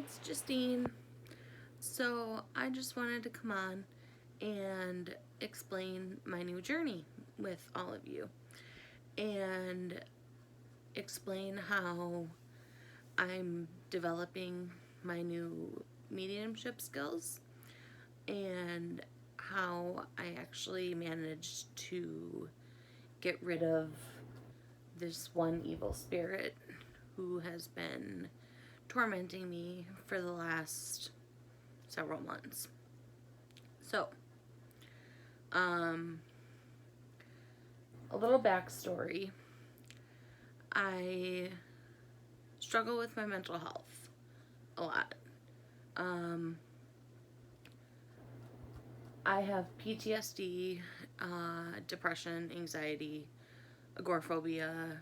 it's Justine. So I just wanted to come on and explain my new journey with all of you and explain how I'm developing my new mediumship skills and how I actually managed to get rid of this one evil spirit who has been tormenting me for the last several months. So, a little backstory. I struggle with my mental health a lot. I have PTSD, depression, anxiety, agoraphobia,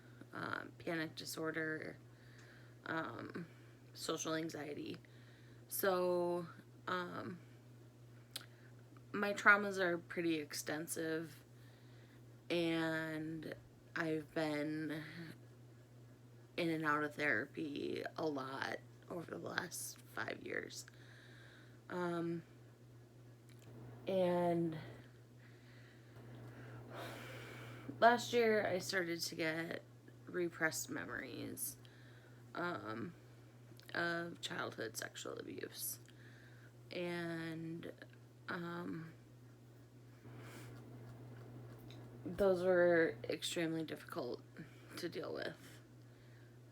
panic disorder, social anxiety. So, my traumas are pretty extensive, and I've been in and out of therapy a lot over the last 5 years. And last year I started to get repressed memories of childhood sexual abuse. And those were extremely difficult to deal with.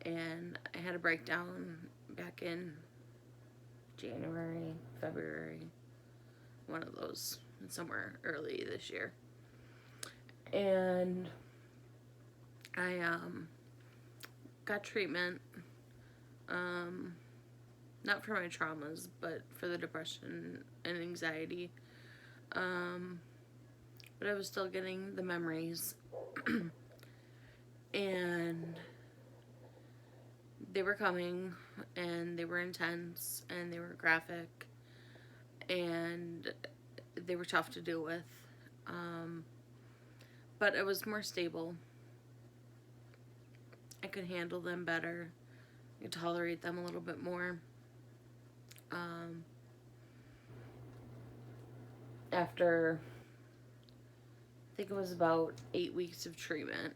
And I had a breakdown back in January, February, one of those, somewhere early this year. And I got treatment, not for my traumas, but for the depression and anxiety. But I was still getting the memories. And they were coming, and they were intense, and they were graphic, and they were tough to deal with. But I was more stable. I could handle them better. I could tolerate them a little bit more. After, I think it was about 8 weeks of treatment,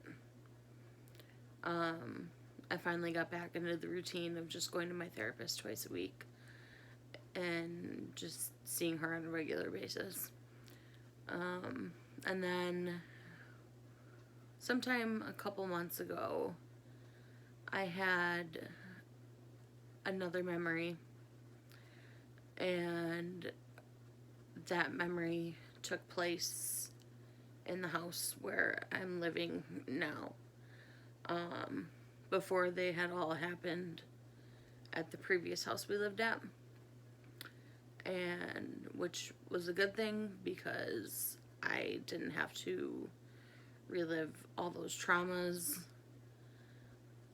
I finally got back into the routine of just going to my therapist twice a week and just seeing her on a regular basis. And then sometime a couple months ago, I had another memory, and that memory took place in the house where I'm living now. Before they had all happened at the previous house we lived at, and which was a good thing because I didn't have to relive all those traumas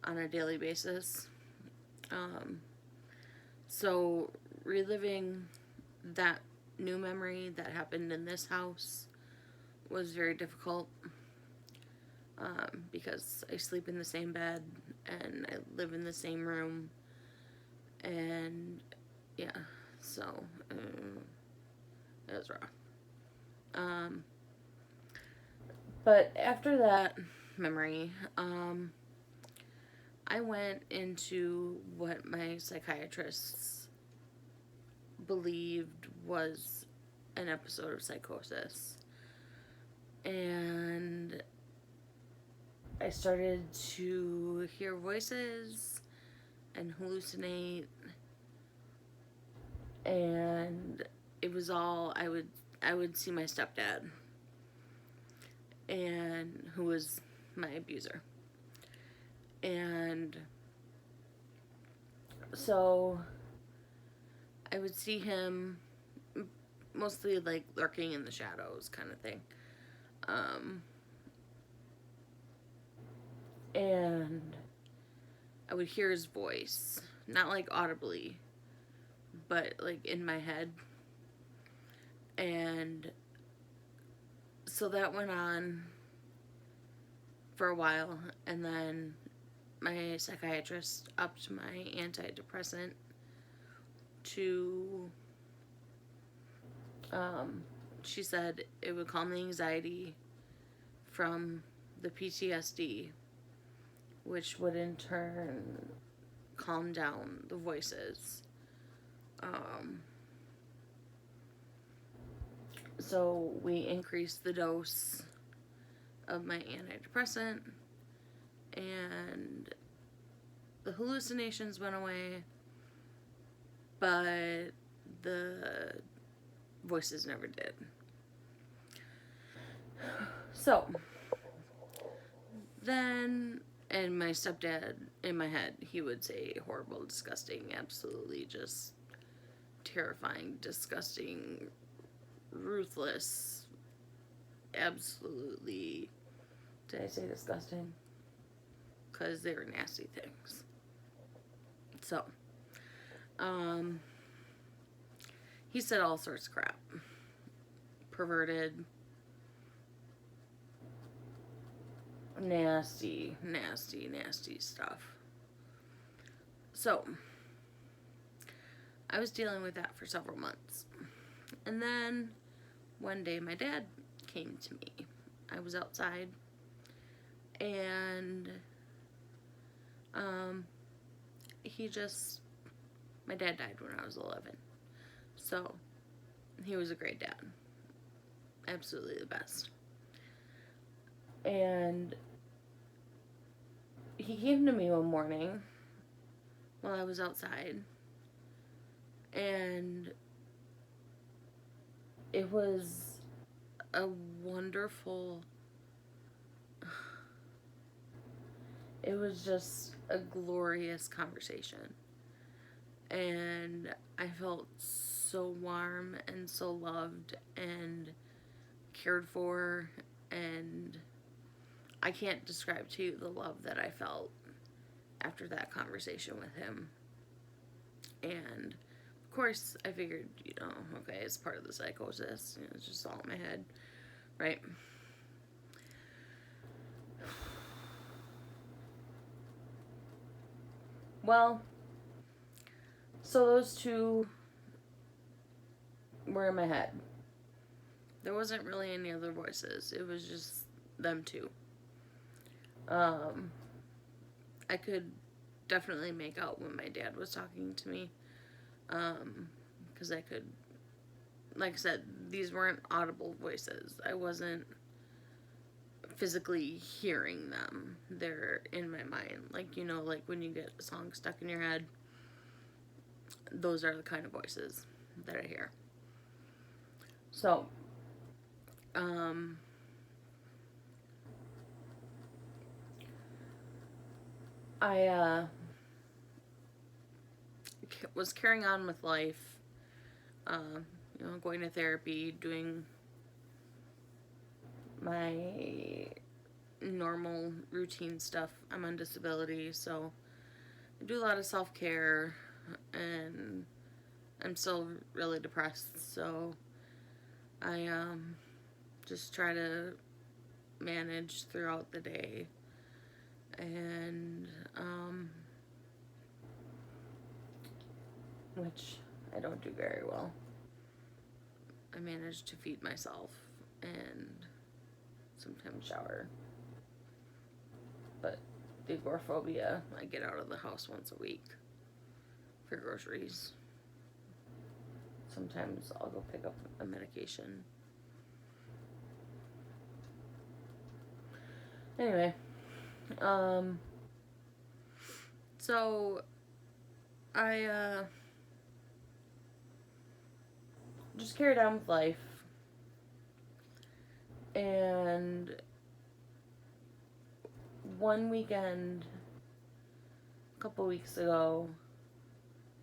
on a daily basis. So reliving that new memory that happened in this house was very difficult, because I sleep in the same bed and I live in the same room, and yeah, so it was rough. But after that memory, I went into what my psychiatrists believed was an episode of psychosis. And I started to hear voices and hallucinate, and it was all, I would see my stepdad, and who was my abuser. And so I would see him mostly like lurking in the shadows kind of thing. And I would hear his voice, not like audibly, but like in my head. And so that went on for a while, and then my psychiatrist upped my antidepressant to, she said it would calm the anxiety from the PTSD, which would in turn calm down the voices. So we increased the dose of my antidepressant, and the hallucinations went away, but the voices never did. So then, and my stepdad, in my head, he would say horrible, disgusting, absolutely just terrifying, disgusting, ruthless, absolutely, did I say disgusting? Because they were nasty things. So, he said all sorts of crap. Perverted, nasty, nasty, nasty stuff. So, I was dealing with that for several months. And then, one day, my dad came to me. I was outside, and my dad died when I was 11. So, he was a great dad. Absolutely the best. And he came to me one morning while I was outside, and it was a wonderful, it was just a glorious conversation. And I felt so warm and so loved and cared for, and I can't describe to you the love that I felt after that conversation with him. And of course, I figured, okay, it's part of the psychosis. It's just all in my head, right? Well, so those two were in my head. There wasn't really any other voices. It was just them two. I could definitely make out when my dad was talking to me. Because I could, like I said, these weren't audible voices. I wasn't physically hearing them. They're in my mind. Like, like when you get a song stuck in your head, those are the kind of voices that I hear. So, I was carrying on with life, going to therapy, doing my normal routine stuff. I'm on disability, so I do a lot of self-care, and I'm still really depressed, so I just try to manage throughout the day, and which I don't do very well. I manage to feed myself and sometimes shower, but the agoraphobia, I get out of the house once a week for groceries. Sometimes I'll go pick up a medication. Anyway, so I just carried on with life, and one weekend, a couple weeks ago,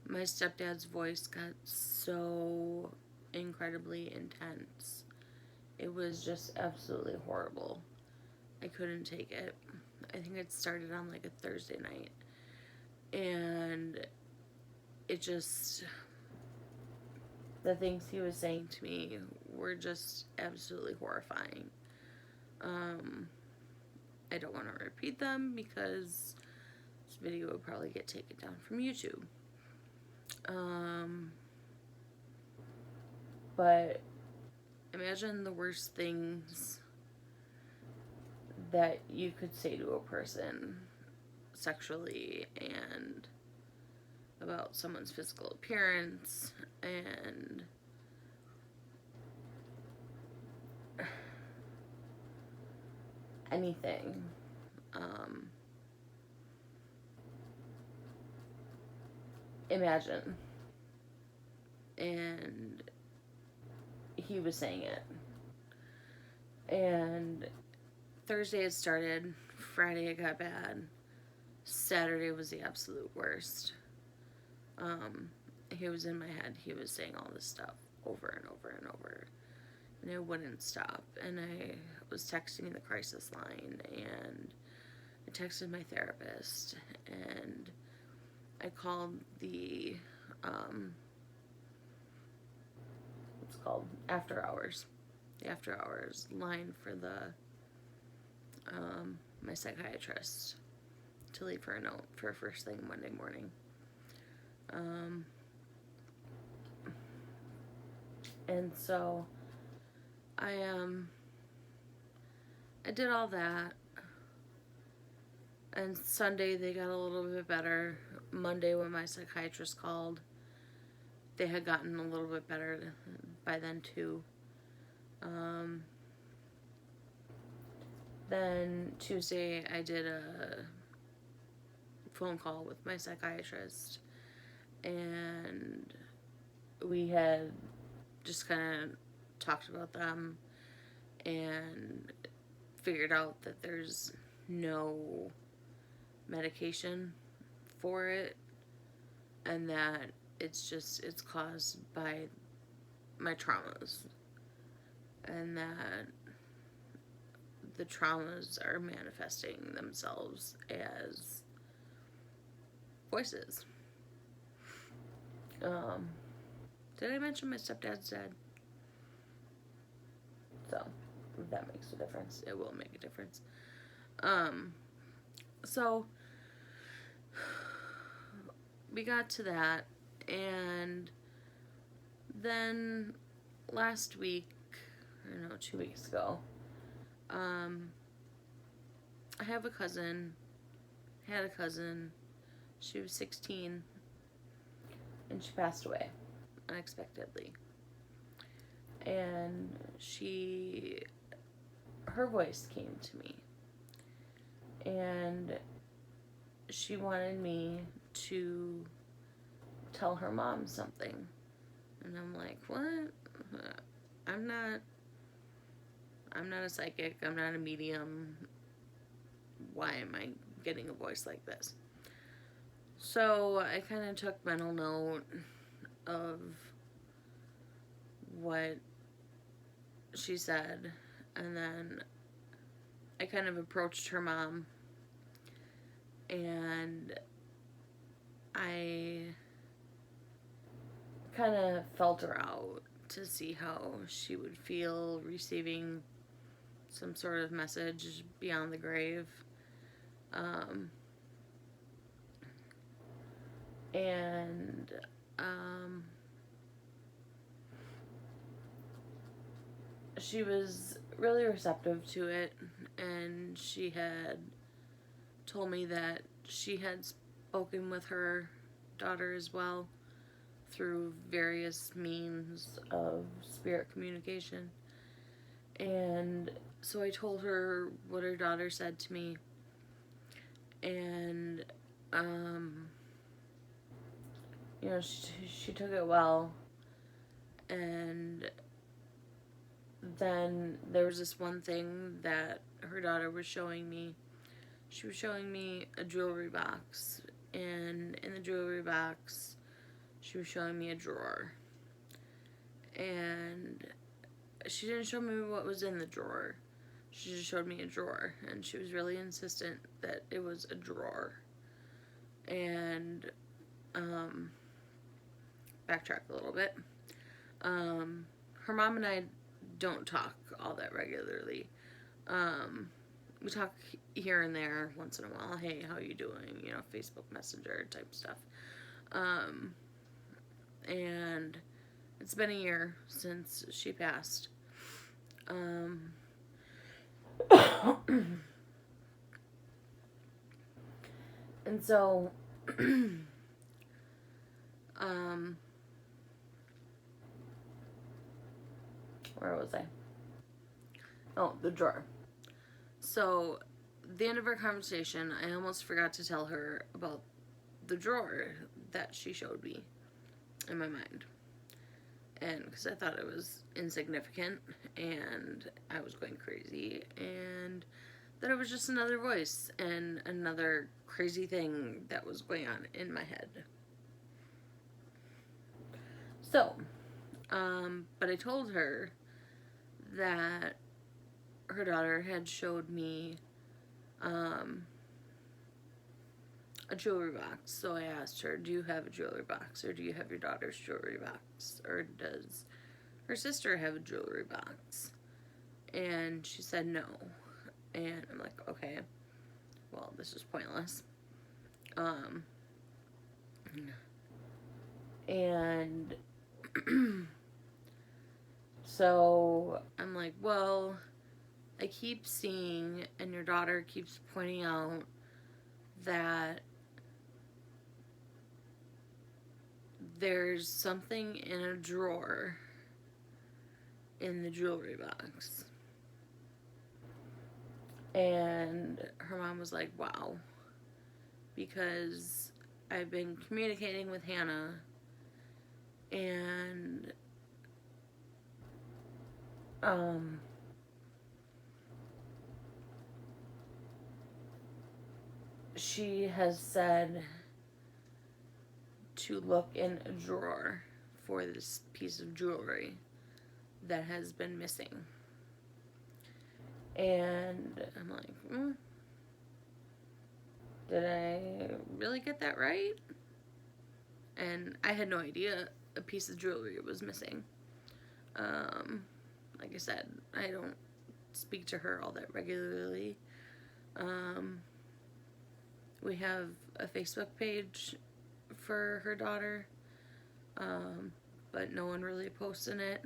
my stepdad's voice got so incredibly intense. It was just absolutely horrible. I couldn't take it. I think it started on like a Thursday night, and it just, the things he was saying to me were just absolutely horrifying. I don't want to repeat them because this video would probably get taken down from YouTube. Um, but imagine the worst things that you could say to a person sexually and about someone's physical appearance and anything. Um, Imagine. And he was saying it. And Thursday it started, Friday it got bad, Saturday was the absolute worst. He was in my head, he was saying all this stuff over and over and over, and it wouldn't stop. And I was texting the crisis line, and I texted my therapist, and I called the, what's it called, after hours line for the, my psychiatrist to leave her a note for first thing Monday morning. And so I did all that, and Sunday they got a little bit better. Monday when my psychiatrist called, they had gotten a little bit better by then too. Then Tuesday I did a phone call with my psychiatrist, and we had just kind of talked about them and figured out that there's no medication for it, and that it's caused by my traumas, and that the traumas are manifesting themselves as voices. Did I mention my stepdad's dead? So, if that makes a difference, it will make a difference. So, we got to that, and then last week, I don't know, 2 weeks ago, I have a cousin, had a cousin, she was 16, and she passed away unexpectedly. And her voice came to me, and she wanted me to tell her mom something. And I'm like, what? I'm not a psychic, I'm not a medium. Why am I getting a voice like this? So I kind of took mental note of what she said, and then I kind of approached her mom, and I kind of felt her out to see how she would feel receiving some sort of message beyond the grave. And she was really receptive to it, and she had told me that she had spoken with her daughter as well through various means of spirit communication. And so I told her what her daughter said to me, and you know, she took it well. And then there was this one thing that her daughter was showing me. She was showing me a jewelry box, and in the jewelry box she was showing me a drawer, and she didn't show me what was in the drawer. She just showed me a drawer, and she was really insistent that it was a drawer. And backtrack a little bit. Her mom and I don't talk all that regularly. We talk here and there once in a while. Hey, how you doing? You know, Facebook Messenger type stuff. and it's been a year since she passed. And so, where was I? Oh, the drawer. So, the end of our conversation, I almost forgot to tell her about the drawer that she showed me in my mind. And because I thought it was insignificant and I was going crazy, and that it was just another voice and another crazy thing that was going on in my head. So, but I told her that her daughter had showed me a jewelry box. So I asked her, do you have a jewelry box, or do you have your daughter's jewelry box, or does her sister have a jewelry box? And she said no. And I'm like, okay, well, this is pointless. And so I'm like, well, I keep seeing, and your daughter keeps pointing out that there's something in a drawer in the jewelry box. And her mom was like, wow, because I've been communicating with Hannah, and she has said to look in a drawer for this piece of jewelry that has been missing. And I'm like, did I really get that right? And I had no idea a piece of jewelry was missing. Like I said, I don't speak to her all that regularly. We have a Facebook page for her daughter, but no one really posted it.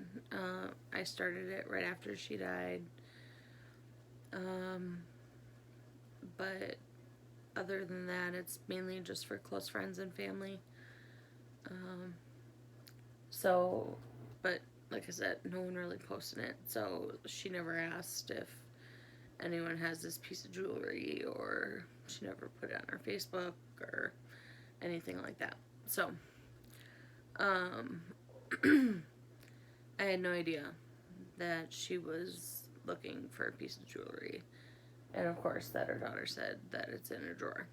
I started it right after she died. But other than that, it's mainly just for close friends and family. So, but like I said, no one really posted it, so she never asked if anyone has this piece of jewelry, or she never put it on her Facebook or anything like that. So, I had no idea that she was looking for a piece of jewelry. And of course, that her daughter said that it's in her drawer.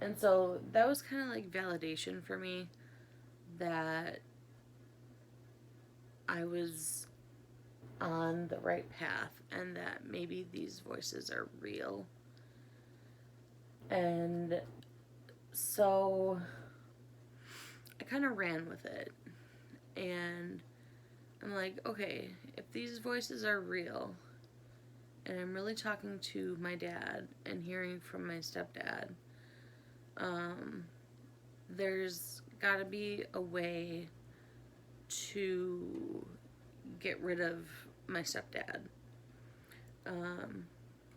And so that was kind of like validation for me that I was on the right path, and that maybe these voices are real. And so I kind of ran with it, and I'm like, okay, if these voices are real, and I'm really talking to my dad and hearing from my stepdad, there's got to be a way to get rid of my stepdad.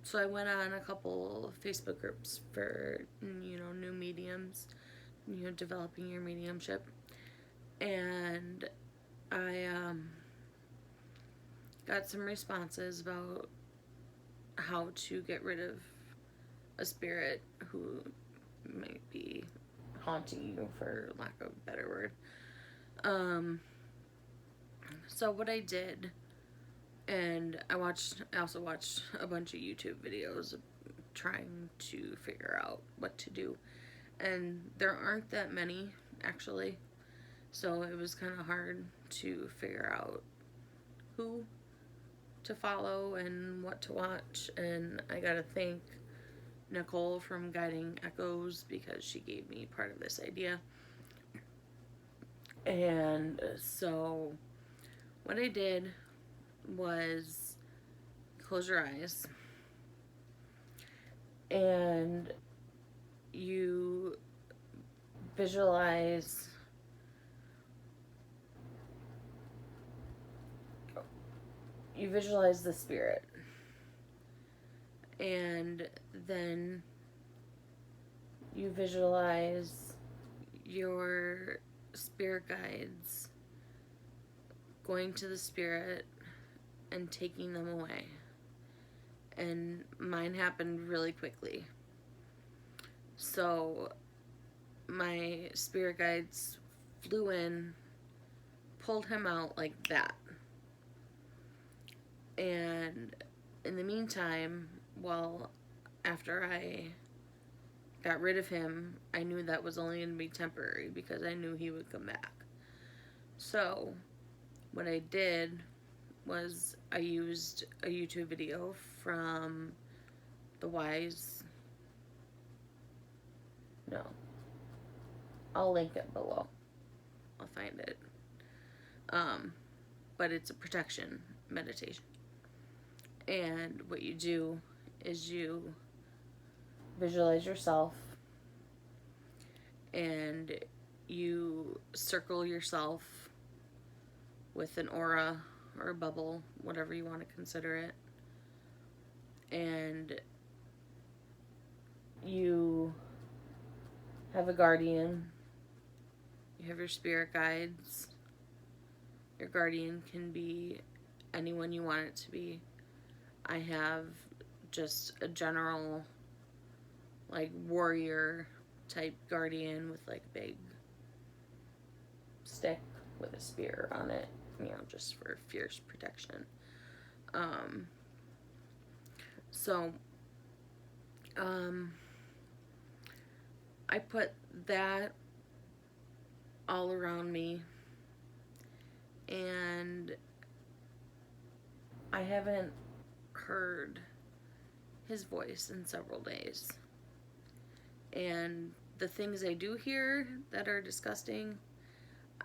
So I went on a couple Facebook groups for, new mediums, developing your mediumship. And I got some responses about how to get rid of a spirit who might be haunting you, for lack of a better word. So what I did, and I also watched a bunch of YouTube videos trying to figure out what to do. And there aren't that many, actually. So it was kind of hard to figure out who to follow and what to watch. And I gotta thank Nicole from Guiding Echoes, because she gave me part of this idea. And so what I did was close your eyes, and you visualize you visualize the spirit, and then you visualize your spirit guides going to the spirit and taking them away. And mine happened really quickly. So my spirit guides flew in, pulled him out like that. And in the meantime, well, after I got rid of him, I knew that was only going to be temporary because I knew he would come back. So what I did was I used a YouTube video from the Wise. No. I'll link it below. I'll find it. But it's a protection meditation. And what you do is you visualize yourself and you circle yourself with an aura or a bubble, whatever you want to consider it. And you have a guardian. You have your spirit guides. Your guardian can be anyone you want it to be. I have just a general, like, warrior type guardian with, like, a big stick with a spear on it, you know, just for fierce protection. I put that all around me, and I haven't heard his voice in several days. And the things I do hear that are disgusting,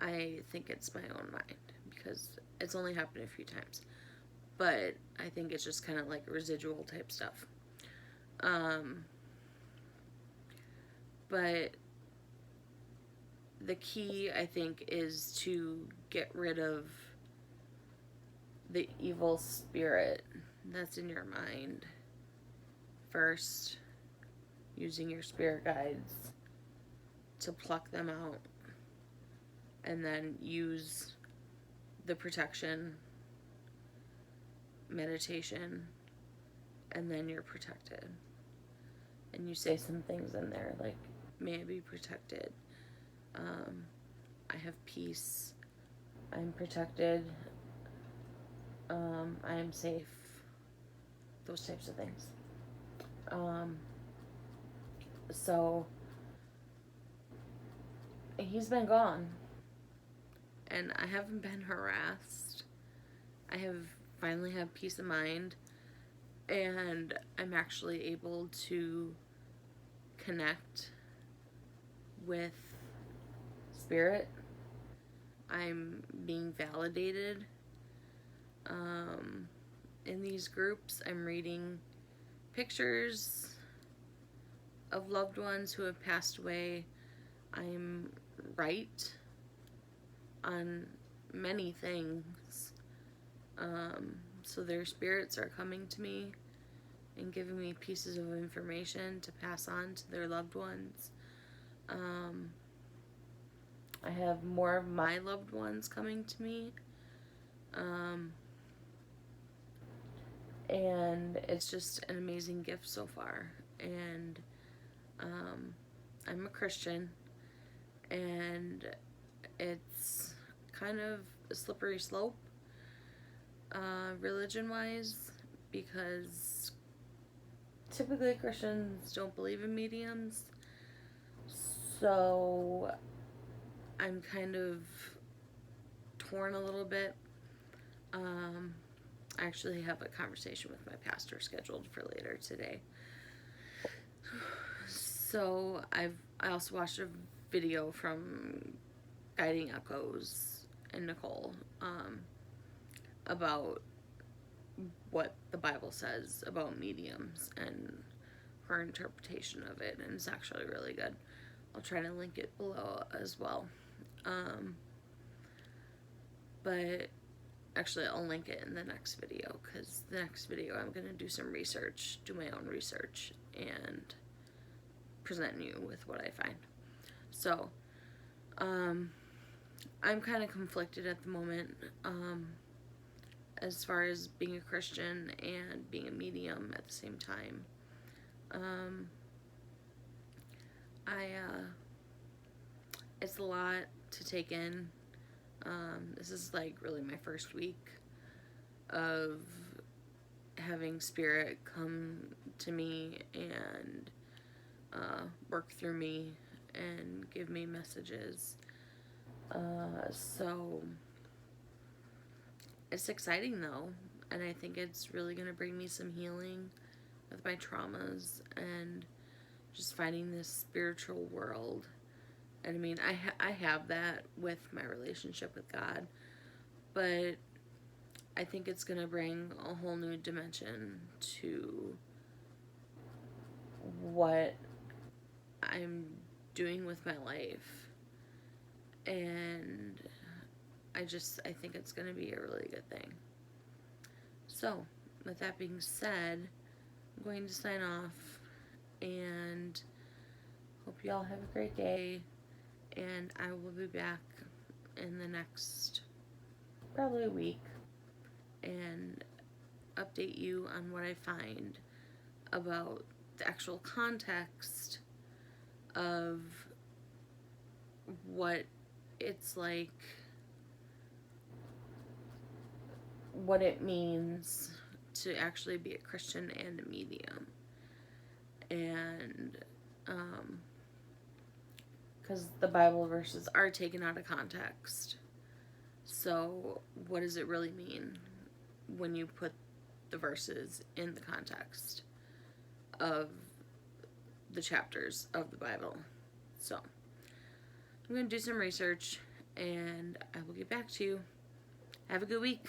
I think it's my own mind because it's only happened a few times. But I think it's just kind of like residual type stuff. But the key, I think, is to get rid of the evil spirit that's in your mind first, using your spirit guides to pluck them out, and then use the protection meditation, and then you're protected. And you say some things in there like, may I be protected, I have peace, I'm protected, I am safe, those types of things. So he's been gone, and I haven't been harassed. I have finally have peace of mind, and I'm actually able to connect with spirit. I'm being validated. In these groups, I'm reading pictures of loved ones who have passed away. I'm right on many things. So their spirits are coming to me and giving me pieces of information to pass on to their loved ones. I have more of my loved ones coming to me. And it's just an amazing gift so far. And I'm a Christian, and it's kind of a slippery slope, religion-wise, because typically Christians don't believe in mediums. So I'm kind of torn a little bit. I actually have a conversation with my pastor scheduled for later today. So I also watched a video from Guiding Echoes and Nicole about what the Bible says about mediums and her interpretation of it, and it's actually really good. I'll try to link it below as well. But Actually, I'll link it in the next video, because the next video I'm going to do some research, do my own research, and present you with what I find. So, I'm kind of conflicted at the moment, as far as being a Christian and being a medium at the same time. It's a lot to take in. This is like really my first week of having spirit come to me and work through me and give me messages. So it's exciting though, and I think it's really going to bring me some healing with my traumas and just finding this spiritual world. And I mean, I have that with my relationship with God, but I think it's going to bring a whole new dimension to what I'm doing with my life. And I think it's going to be a really good thing. So, with that being said, I'm going to sign off, and hope you all have a great day, and I will be back in the next probably a week and update you on what I find about the actual context of what it's like, what it means to actually be a Christian and a medium. And because the Bible verses are taken out of context, so what does it really mean when you put the verses in the context of the chapters of the Bible? So I'm going to do some research, and I will get back to you. Have a good week.